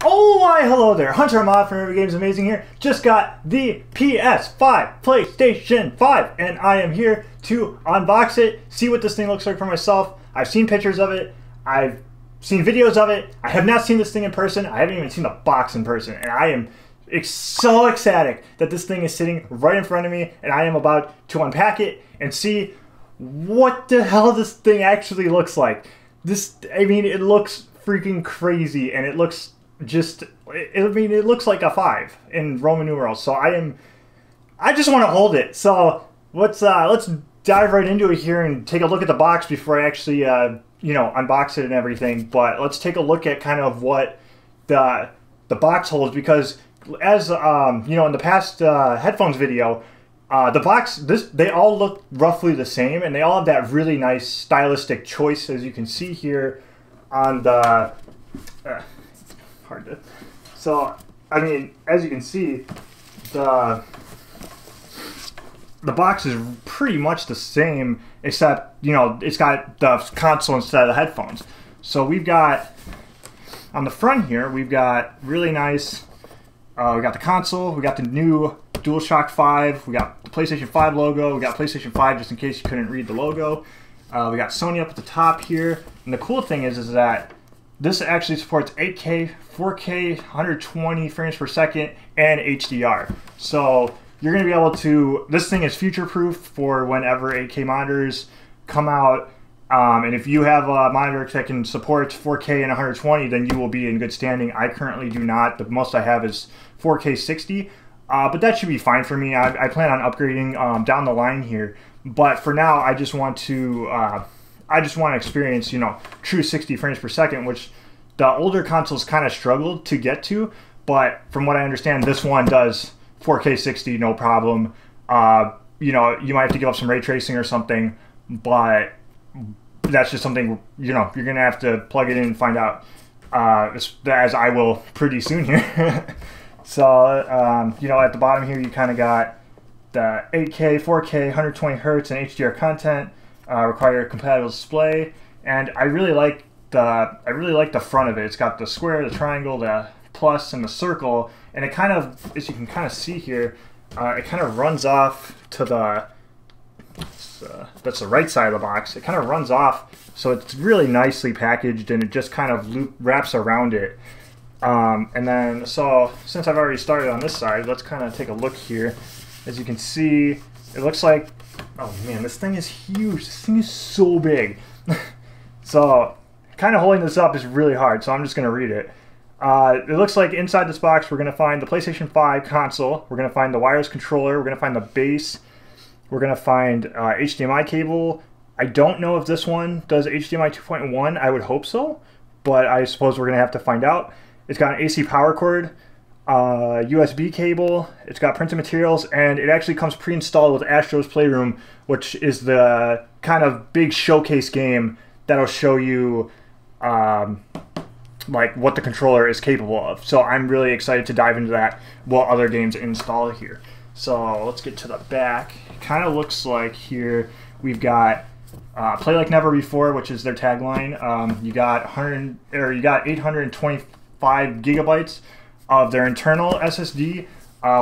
Oh my, hello there, Hunter Mod from Every Games Amazing here. Just got the PS5, PlayStation 5, and I am here to unbox it, see what this thing looks like for myself. I've seen pictures of it, I've seen videos of it, I have not seen this thing in person, I haven't even seen the box in person, and I am so ecstatic that this thing is sitting right in front of me, and I am about to unpack it and see what the hell this thing actually looks like. I mean, it looks freaking crazy, and it looks it looks like a 5 in Roman numerals. So I just want to hold it. So let's dive right into it here and take a look at the box before I actually unbox it and everything. But let's take a look at kind of what the box holds, because as in the past headphones video, the box, they all look roughly the same, and they all have that really nice stylistic choice, as you can see here on the so I mean, as you can see, the box is pretty much the same, except it's got the console instead of the headphones. So we've got on the front here, we've got really nice, we got the console, we got the new DualShock 5, we got the PlayStation 5 logo, we got PlayStation 5 just in case you couldn't read the logo. We got Sony up at the top here, and the cool thing is that this actually supports 8K, 4K, 120 frames per second, and HDR. So you're going to be able to, this thing is future-proof for whenever 8K monitors come out. And if you have a monitor that can support 4K and 120, then you will be in good standing. I currently do not. The most I have is 4K 60. But that should be fine for me. I plan on upgrading down the line here. But for now, I just want to experience, true 60 frames per second, which the older consoles kind of struggled to get to. But from what I understand, this one does 4K 60, no problem. You might have to give up some ray tracing or something, but that's just something, you're going to have to plug it in and find out, as I will pretty soon here. So, at the bottom here, you kind of got the 8K, 4K, 120 hertz, and HDR content, require a compatible display, and I really like the front of it. It's got the square, the triangle, the plus, and the circle, and it kind of, as you can kind of see here, it kind of runs off to the that's the right side of the box. It kind of runs off, so it's really nicely packaged, and it just kind of wraps around it. And then, so since I've already started on this side, let's kind of take a look here. As you can see, it looks like, oh man, this thing is huge. This thing is so big. So kind of holding this up is really hard, so I'm just going to read it. It looks like inside this box we're going to find the PlayStation 5 console, we're going to find the wireless controller, we're going to find the base, we're going to find HDMI cable. I don't know if this one does HDMI 2.1, I would hope so, but I suppose we're going to have to find out. It's got an AC power cord, USB cable, it's got printed materials, and it actually comes pre-installed with Astro's Playroom, which is the kind of big showcase game that'll show you like what the controller is capable of. So I'm really excited to dive into that while other games install here. So let's get to the back. It kind of looks like here we've got play like never before, which is their tagline. You got 825 gigabytes of their internal SSD,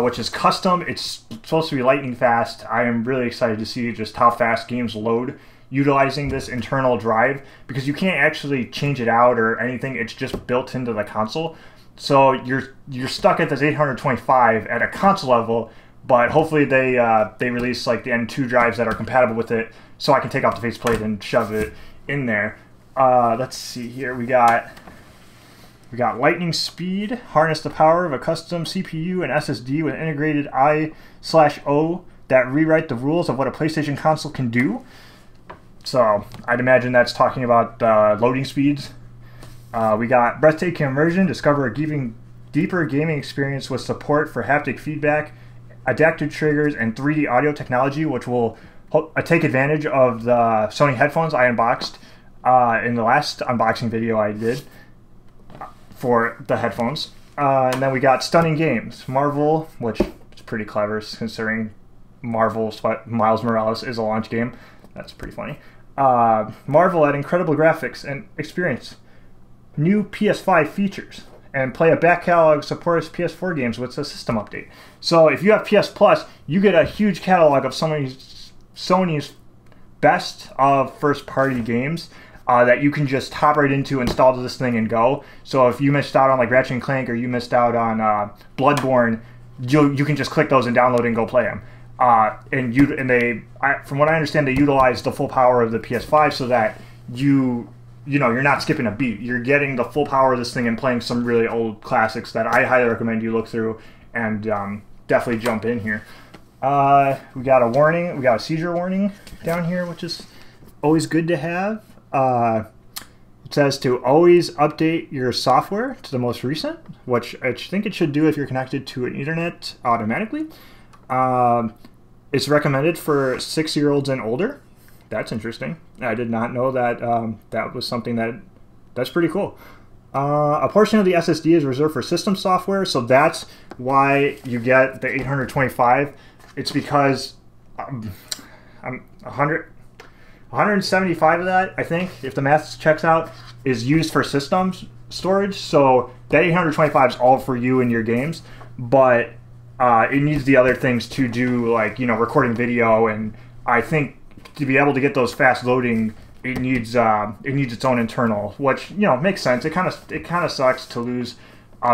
which is custom. It's supposed to be lightning fast. I am really excited to see just how fast games load utilizing this internal drive, because you can't actually change it out or anything. It's just built into the console. So you're stuck at this 825 at a console level, but hopefully they release like the N2 drives that are compatible with it, so I can take off the faceplate and shove it in there. Let's see here. We got lightning speed, harness the power of a custom CPU and SSD with integrated I/O that rewrite the rules of what a PlayStation console can do. So I'd imagine that's talking about loading speeds. We got breathtaking immersion, discover a deeper gaming experience with support for haptic feedback, adaptive triggers, and 3D audio technology, which will take advantage of the Sony headphones I unboxed in the last unboxing video I did for the headphones. And then we got stunning games. Marvel, which is pretty clever considering Marvel's Miles Morales is a launch game. That's pretty funny. Marvel at incredible graphics and experience. New PS5 features. and play a back catalog of supported PS4 games with a system update. So if you have PS Plus, you get a huge catalog of Sony's best of first-party games that you can just hop right into, install to this thing, and go. So if you missed out on like Ratchet and Clank, or you missed out on Bloodborne, you can just click those and download and go play them. From what I understand, they utilize the full power of the PS5 so that you're not skipping a beat. You're getting the full power of this thing and playing some really old classics that I highly recommend you look through and definitely jump in here. We got a warning. We got a seizure warning down here, which is always good to have. It says to always update your software to the most recent, which I think it should do if you're connected to an Ethernet automatically. It's recommended for 6-year-olds and older. That's interesting. I did not know that that was something that's pretty cool. A portion of the SSD is reserved for system software, so that's why you get the 825. It's because I'm 175 of that, I think, if the math checks out, is used for system storage. So that 825 is all for you and your games, but it needs the other things to do, like, recording video, and I think to be able to get those fast loading, it needs its own internal, which makes sense. It kind of sucks to lose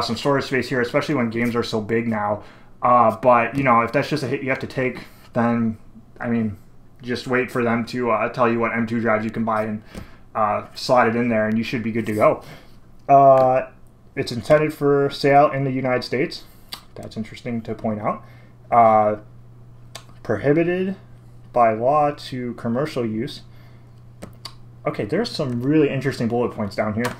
some storage space here, especially when games are so big now. But if that's just a hit you have to take, then I mean, just wait for them to tell you what M2 drives you can buy and slide it in there, and you should be good to go. It's intended for sale in the United States. That's interesting to point out. Prohibited by law to commercial use. Okay, there's some really interesting bullet points down here.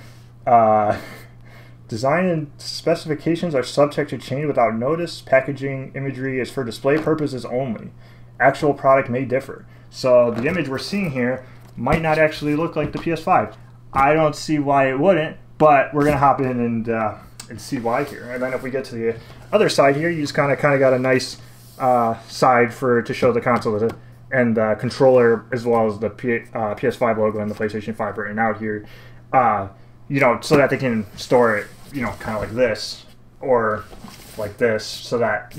Design and specifications are subject to change without notice. Packaging imagery is for display purposes only. Actual product may differ. So the image we're seeing here might not actually look like the PS5. I don't see why it wouldn't, but we're gonna hop in and see why here. And then if we get to the other side here, you just kind of got a nice side to show the console and the controller, as well as the PS5 logo and the PlayStation 5 written out here. So that they can store it, kind of like this or like this, so that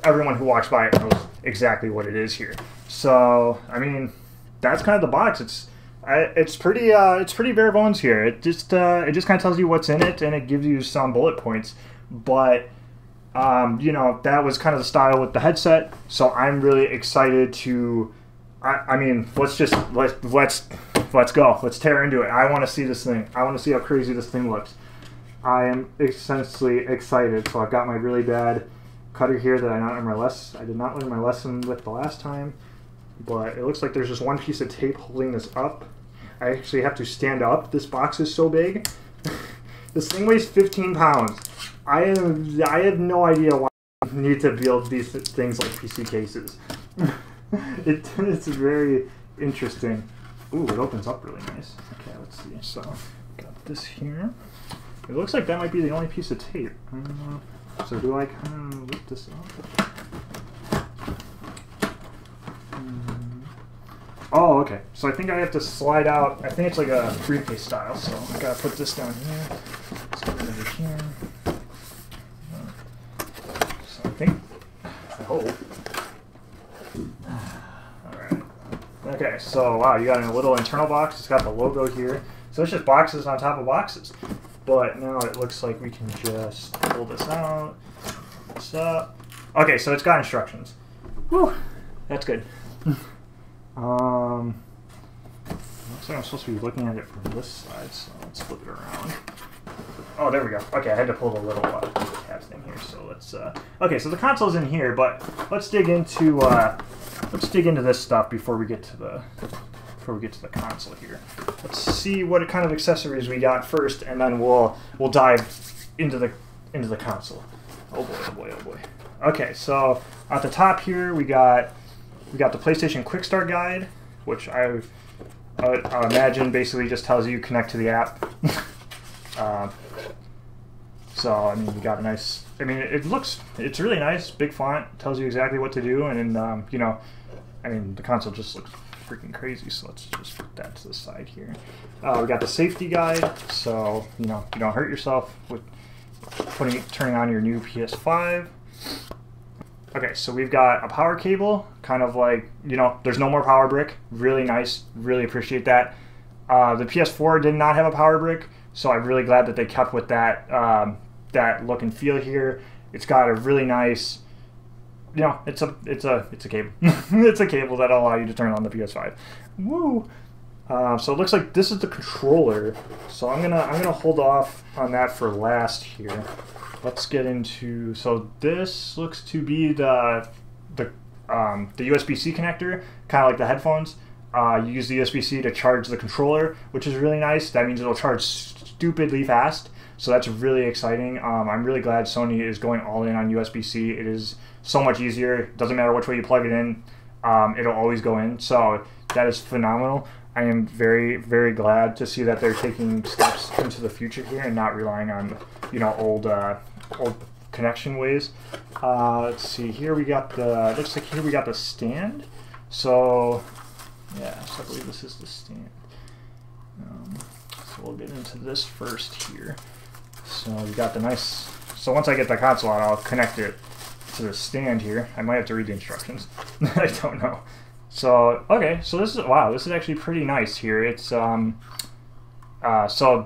everyone who walks by it knows exactly what it is here. So I mean, that's kind of the box. It's pretty bare bones here. It just kind of tells you what's in it, and it gives you some bullet points. But that was kind of the style with the headset. So I'm really excited to. I mean, let's go. Let's tear into it. I want to see this thing. I want to see how crazy this thing looks. I am essentially excited. So I've got my really bad cutter here that I did not learn my lesson with the last time. But it looks like there's just one piece of tape holding this up. I actually have to stand up. This box is so big. This thing weighs 15 pounds. I have no idea why I need to build these things like PC cases. It's very interesting. Ooh, it opens up really nice. Okay, let's see. So, got this here. It looks like that might be the only piece of tape. So do I kind of lift this up? Oh, okay. So I think I have to slide out. I think it's like a briefcase style. So I gotta put this down here. Let's get it over here. So I hope. Alright. Okay, so wow, you got a little internal box. It's got the logo here. So it's just boxes on top of boxes. But now it looks like we can just pull this out. Pull this up. Okay, so it's got instructions. Whew, that's good. Looks like I'm supposed to be looking at it from this side, so let's flip it around. Oh, there we go. Okay, I had to pull the little tab thing here. So let's. Okay, so the console's in here, but let's dig into this stuff before we get to the console here. Let's see what kind of accessories we got first, and then we'll dive into the console. Oh boy! Oh boy! Oh boy! Okay, so at the top here we got the PlayStation Quick Start Guide, which I imagine basically just tells you connect to the app. So I mean, we got a nice. I mean, it's really nice, big font, tells you exactly what to do, and then I mean, the console just looks freaking crazy. So let's just put that to the side here. We got the safety guide, so you don't hurt yourself with turning on your new PS5. Okay, so we've got a power cable, kind of like, you know, there's no more power brick. Really nice, really appreciate that. The PS4 did not have a power brick, so I'm really glad that they kept with that that look and feel here. It's got a really nice, you know, it's a cable. It's a cable that'll allow you to turn on the PS5. Woo! So it looks like this is the controller. So I'm gonna hold off on that for last here. Let's get into, so this looks to be the USB-C connector, kind of like the headphones. You use the USB-C to charge the controller, which is really nice. That means it'll charge stupidly fast, so that's really exciting. I'm really glad Sony is going all in on USB-C. It is so much easier. Doesn't matter which way you plug it in, it'll always go in. So that is phenomenal. I am very, very glad to see that they're taking steps into the future here and not relying on, you know, old connection ways. Let's see. Here we got the. Looks like here we got the stand. So yeah, so I believe this is the stand. So we'll get into this first here. So we got the nice. So once I get the console out, I'll connect it to the stand here. I might have to read the instructions. I don't know. So okay, so this is, wow, this is actually pretty nice here. It's so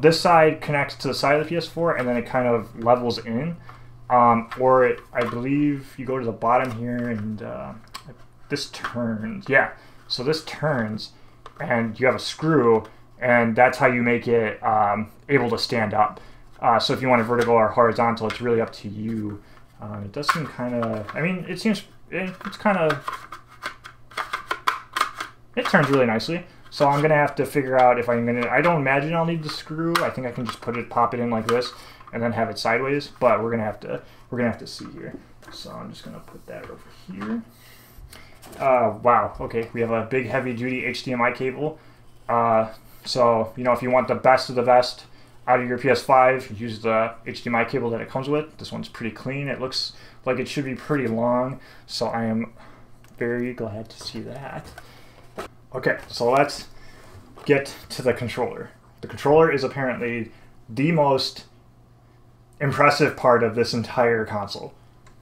this side connects to the side of the PS4, and then it kind of levels in. Or it, I believe you go to the bottom here, and this turns. Yeah, so this turns, and you have a screw, and that's how you make it able to stand up. So if you want it vertical or horizontal, it's really up to you. It does seem kind of, I mean, it seems, it's kind of, it turns really nicely. So I'm gonna have to figure out if I'm gonna, I don't imagine I'll need the screw. I think I can just pop it in like this and then have it sideways, but we're gonna have to see here. So I'm just gonna put that over here. Wow, okay, we have a big heavy duty HDMI cable. So, you know, if you want the best of the best out of your PS5, use the HDMI cable that it comes with. This one's pretty clean. It looks like it should be pretty long, so I am very glad to see that. Okay, so let's get to the controller. The controller is apparently the most impressive part of this entire console,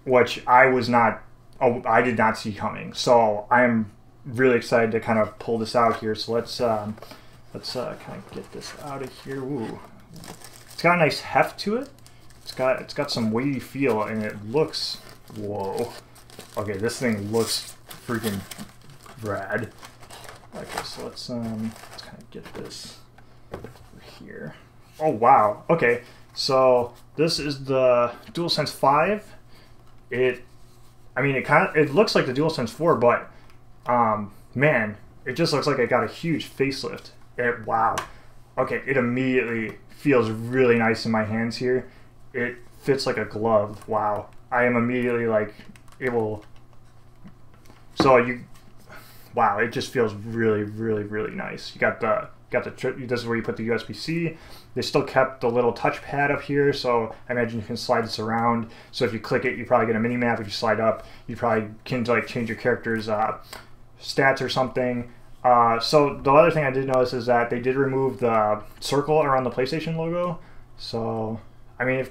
which I did not see coming. So I am really excited to kind of pull this out here. So let's kind of get this out of here. Ooh. It's got a nice heft to it. It's got some weighty feel, and it looks, whoa. Okay, this thing looks freaking rad. Okay, so let's kind of get this over here. Oh wow. Okay, so this is the DualSense 5. I mean, it looks like the DualSense 4, but man, it just looks like it got a huge facelift. Wow. Okay, it immediately feels really nice in my hands here. It fits like a glove. Wow. I am immediately like able. Wow, it just feels really, really, really nice. You got the this is where you put the USB-C. They still kept the little touchpad up here, so I imagine you can slide this around. So if you click it, you probably get a mini map. If you slide up, you probably can like change your character's stats or something. So the other thing I did notice is that they did remove the circle around the PlayStation logo. So I mean,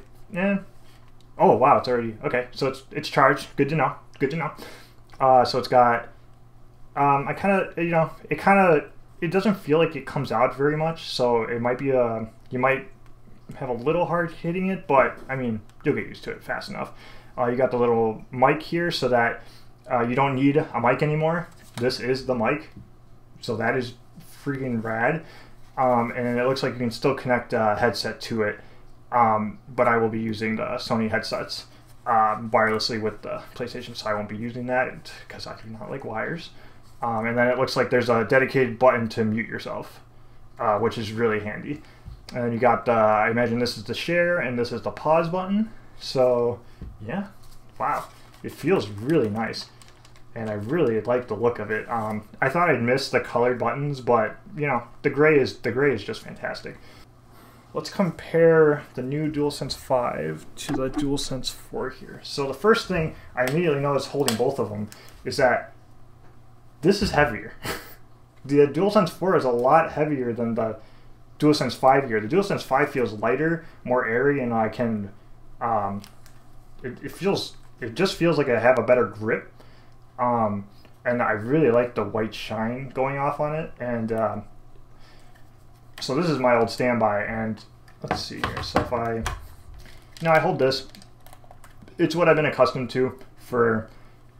oh wow, it's already okay. So it's charged. Good to know. Good to know. So it's got. I kind of, you know, it doesn't feel like it comes out very much, so it might be you might have a little hard hitting it, but I mean, you'll get used to it fast enough. You got the little mic here so that you don't need a mic anymore. This is the mic, so that is freaking rad. And it looks like you can still connect a headset to it, but I will be using the Sony headsets wirelessly with the PlayStation, so I won't be using that because I do not like wires. And then it looks like there's a dedicated button to mute yourself, which is really handy. And then you got, I imagine this is the share and this is the pause button. So yeah, wow, it feels really nice. And I really like the look of it. I thought I'd miss the colored buttons, but you know, the gray is just fantastic. Let's compare the new DualSense 5 to the DualSense 4 here. So the first thing I immediately noticed holding both of them is that this is heavier. The DualSense 4 is a lot heavier than the DualSense 5 here. The DualSense 5 feels lighter, more airy, and I can it just feels like I have a better grip, and I really like the white shine going off on it. And so this is my old standby, and let's see here. So if I hold this, it's what I've been accustomed to for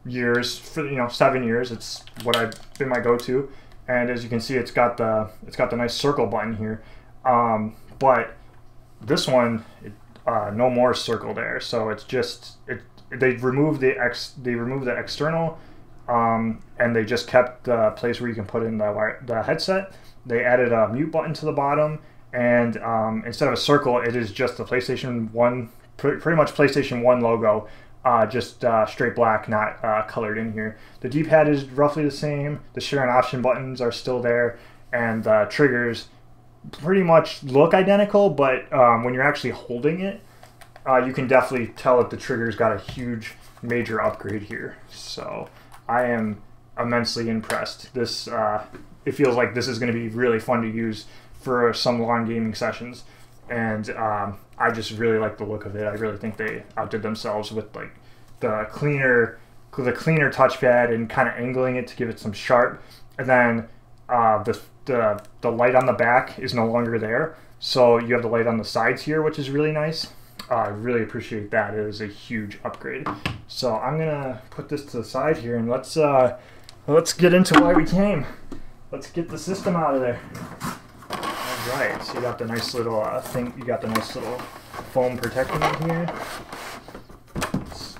years, for 7 years. It's what I've been my go-to, and as you can see, it's got the nice circle button here, but this one, no more circle there. So it's just they removed the external, and they just kept the place where you can put in the headset. They added a mute button to the bottom, and instead of a circle, it is just the PlayStation 1, pretty much PlayStation 1 logo, just straight black, not colored in here. The D-pad is roughly the same. The share and option buttons are still there, and the triggers pretty much look identical, but when you're actually holding it, you can definitely tell that the trigger's got a huge, major upgrade here. So I am immensely impressed. This it feels like this is going to be really fun to use for some long gaming sessions, and I just really like the look of it. I really think they outdid themselves with like the cleaner touchpad and kind of angling it to give it some sharp, and then the light on the back is no longer there, so you have the light on the sides here, which is really nice. I really appreciate that. It is a huge upgrade. So I'm gonna put this to the side here, and let's get into why we came. Let's get the system out of there. All right. So you got the nice little thing. You got the nice little foam protecting it here. So,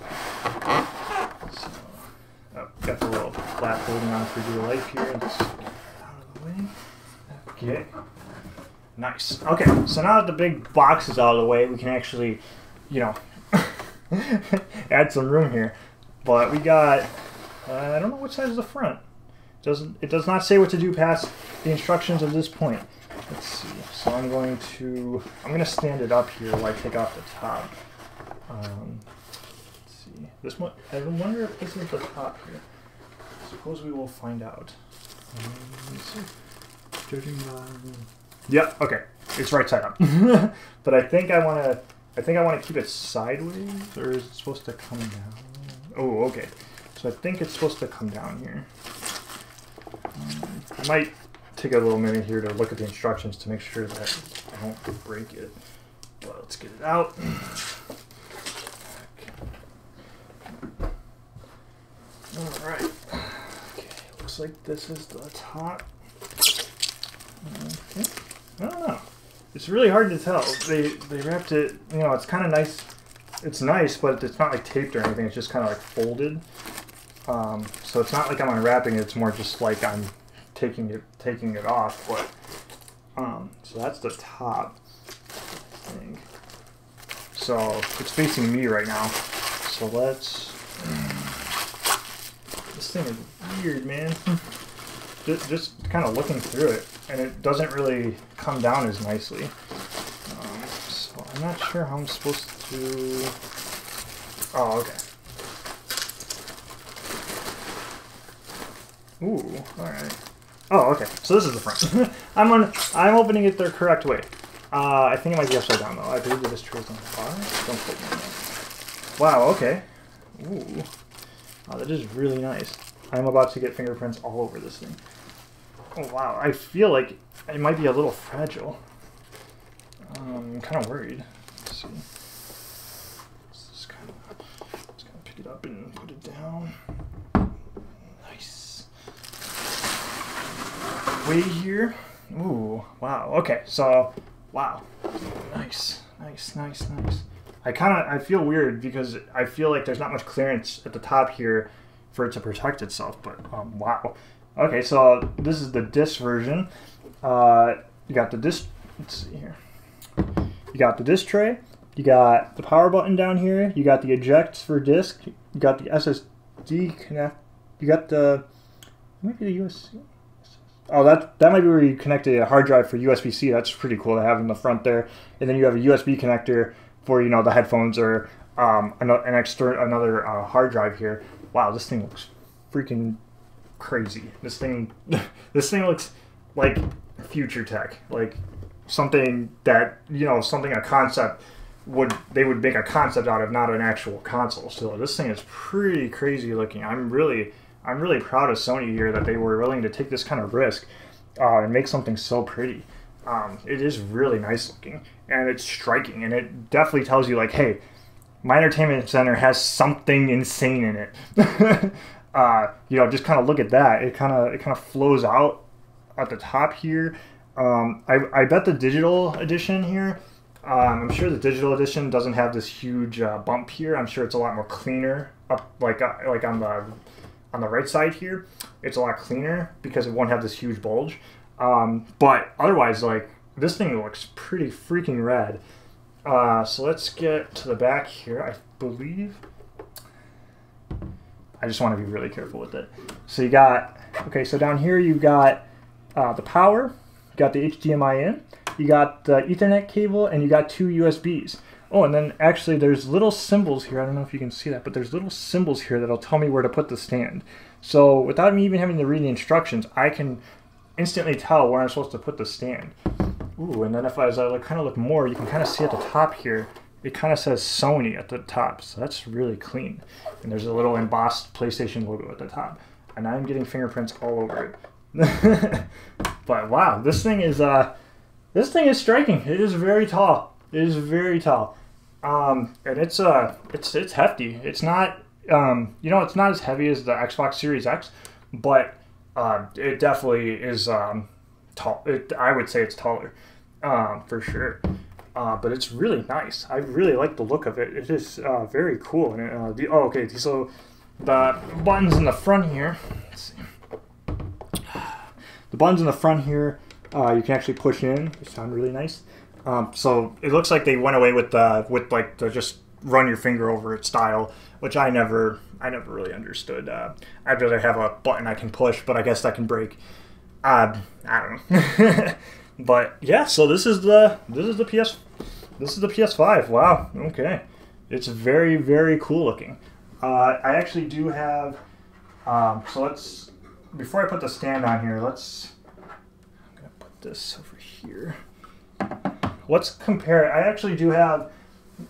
got the little flap holding on for your life here. And just get out of the way. Okay. Nice. Okay, so now that the big box is out of the way, we can actually, add some room here. But we got, I don't know what size is the front. It does not say what to do past the instructions at this point. Let's see. So I'm going to stand it up here while I take off the top. Let's see. This one, I wonder if this is the top here. Suppose we will find out. Let's see. Judging by... Yep. Okay. It's right side up. But I think I want to keep it sideways, or is it supposed to come down? Oh, okay. So I think it's supposed to come down here. I might take a little minute here to look at the instructions to make sure that I don't break it. But let's get it out. All right. Okay. Looks like this is the top. Okay. I don't know. It's really hard to tell. They wrapped it, it's kind of nice. It's nice, but it's not like taped or anything. It's just kind of like folded. So it's not like I'm unwrapping it. It's more just like I'm taking it off. But so that's the top thing. So it's facing me right now. So let's. This thing is weird, man. Just kind of looking through it, and it doesn't really come down as nicely. So I'm not sure how I'm supposed to... Oh, okay. Ooh, alright. Oh, okay. So this is the front. I'm opening it the correct way. I think it might be upside down, though. I believe this tray is on the bottom. Don't quote me on that. Wow, okay. Ooh. Oh, that is really nice. I'm about to get fingerprints all over this thing. Oh wow, I feel like it might be a little fragile. I'm kind of worried. Let's see. Just kind of pick it up and put it down. Nice. Way here. Ooh, wow. Okay, so wow. Nice. I feel weird because I feel like there's not much clearance at the top here for it to protect itself, but wow. Okay, so this is the disc version. You got the disc. Let's see here. You got the disc tray. You got the power button down here. You got the eject for disc. You got the SSD connect. You got the maybe the USB. Oh, that might be where you connect a hard drive for USB-C. That's pretty cool to have in the front there. And then you have a USB connector for the headphones or another hard drive here. Wow, this thing looks freaking crazy. This thing looks like future tech, like something that a concept they would make a concept out of, not an actual console. So this thing is pretty crazy looking. I'm really proud of Sony here that they were willing to take this kind of risk and make something so pretty. It is really nice looking, and it's striking, and it definitely tells you like, hey, my entertainment center has something insane in it. You know, just kind of look at that. It kind of flows out at the top here. I bet the digital edition here, I'm sure the digital edition doesn't have this huge bump here. I'm sure it's a lot more cleaner up like on the right side here. It's a lot cleaner because it won't have this huge bulge. But otherwise, like, this thing looks pretty freaking rad. So let's get to the back here. I believe I just want to be really careful with it. So you got, okay, so down here you've got the power, you got the HDMI in, you got the Ethernet cable, and you got 2 USBs. Oh, and then actually there's little symbols here. I don't know if you can see that, but there's little symbols here that'll tell me where to put the stand. So without me even having to read the instructions, I can instantly tell where I'm supposed to put the stand. Ooh, and then as I kind of look more, you can kind of see at the top here, it kind of says Sony at the top, so that's really clean. And there's a little embossed PlayStation logo at the top. And I'm getting fingerprints all over it. But wow, this thing is striking. It is very tall. It is very tall. And it's hefty. It's not you know, it's not as heavy as the Xbox Series X, but it definitely is tall. I would say it's taller, for sure. But it's really nice. I really like the look of it. It is very cool. And okay. So the buttons in the front here. Let's see. The buttons in the front here, you can actually push in. They sound really nice. So it looks like they went away with like the just run your finger over it style, which I never really understood. I'd rather have a button I can push, but I guess that can break. I don't know. But yeah, so this is the PS5. Wow. Okay, it's very, very cool looking. I actually do have. So before I put the stand on here, I'm gonna put this over here. Let's compare. I actually do have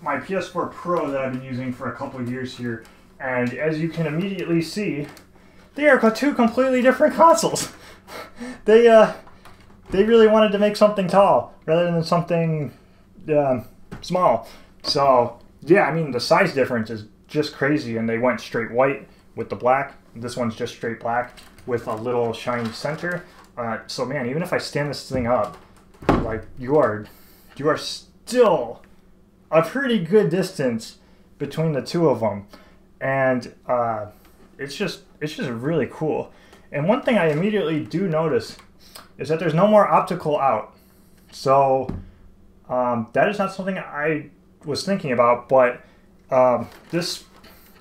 my PS4 Pro that I've been using for a couple of years here, and as you can immediately see, they are 2 completely different consoles. They really wanted to make something tall rather than something small. So yeah, I mean, the size difference is just crazy, and they went straight white with the black. This one's just straight black with a little shiny center. So man, even if I stand this thing up, like, you are still a pretty good distance between the two of them, and it's just really cool. And one thing I immediately do notice is that there's no more optical out. So that is not something I was thinking about, but this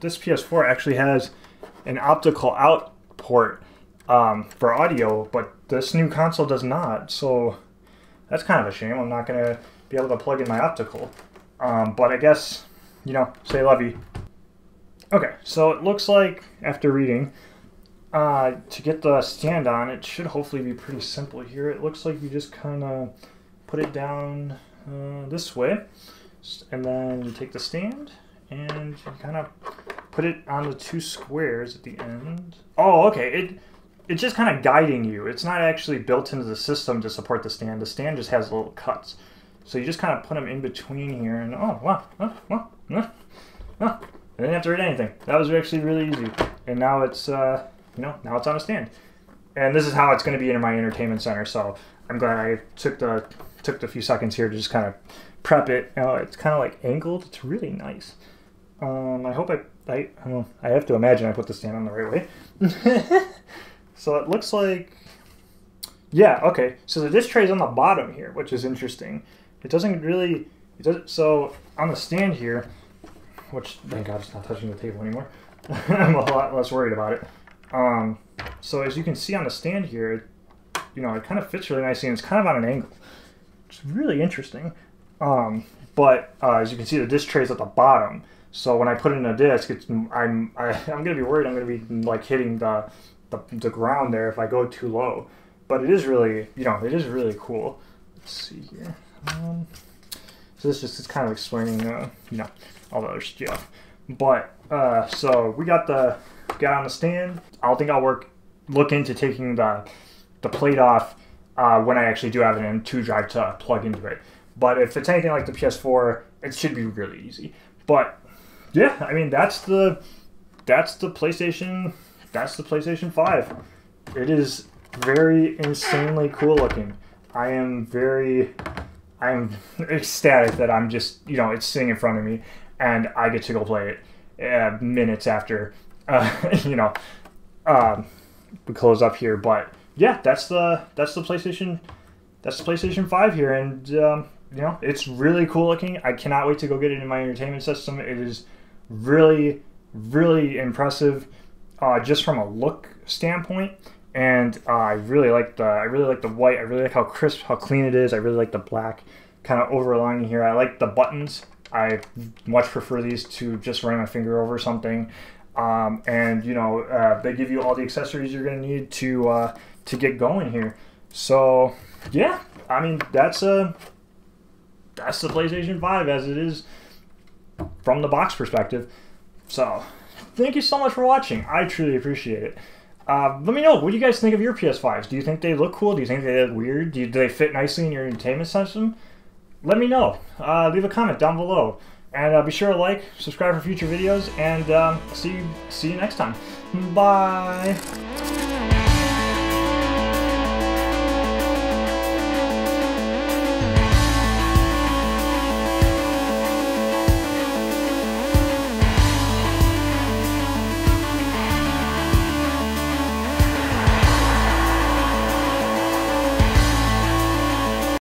PS4 actually has an optical out port for audio, but this new console does not. So that's kind of a shame. I'm not going to be able to plug in my optical. But I guess, you know, say lovey. Okay, so it looks like, after reading, to get the stand on, it should hopefully be pretty simple here. It looks like you just kind of put it down this way, and then you take the stand and you kind of put it on the 2 squares at the end. Oh, okay. It's just kind of guiding you. It's not actually built into the system to support the stand. The stand just has little cuts. So you just kind of put them in between here, and oh, wow. I didn't have to read anything. That was actually really easy. And now it's, now it's on a stand. And this is how it's going to be in my entertainment center, so I'm glad I took the few seconds here to just kind of prep it. It's kind of like angled. It's really nice. I hope I have to imagine I put the stand on the right way. So it looks like, yeah, okay. So the disc tray is on the bottom here, which is interesting. So on the stand here, which, thank God it's not touching the table anymore. I'm a lot less worried about it. So as you can see on the stand here, it kind of fits really nicely, and it's kind of on an angle. It's really interesting. But as you can see, the disc tray is at the bottom. So when I put in a disc, I'm gonna be worried I'm gonna be like hitting the ground there if I go too low. But it is really, it is really cool. Let's see here. So this just is kind of explaining, you know, all the other stuff. But so we got on the stand. I don't think I'll look into taking the plate off when I actually do have an M2 drive to plug into it. But if it's anything like the PS4, it should be really easy. But yeah, I mean that's the PlayStation 5. It is very insanely cool looking. I am ecstatic that I'm just, you know, it's sitting in front of me and I get to go play it minutes after you know, we close up here. But yeah, that's the PlayStation 5 here, and you know, it's really cool looking. I cannot wait to go get it in my entertainment system. It is really, really impressive, just from a look standpoint. And I really like the white. I really like how crisp, how clean it is. I really like the black kind of overlining here. I like the buttons. I much prefer these to just running my finger over something. And you know, they give you all the accessories you're going to need to get going here. So yeah, I mean that's the PlayStation 5 as it is from the box perspective. So thank you so much for watching. I truly appreciate it. Let me know, what do you guys think of your PS5s? Do you think they look cool? Do you think they look weird? Do they fit nicely in your entertainment system? Let me know. Leave a comment down below. And be sure to like, subscribe for future videos, and see you next time. Bye!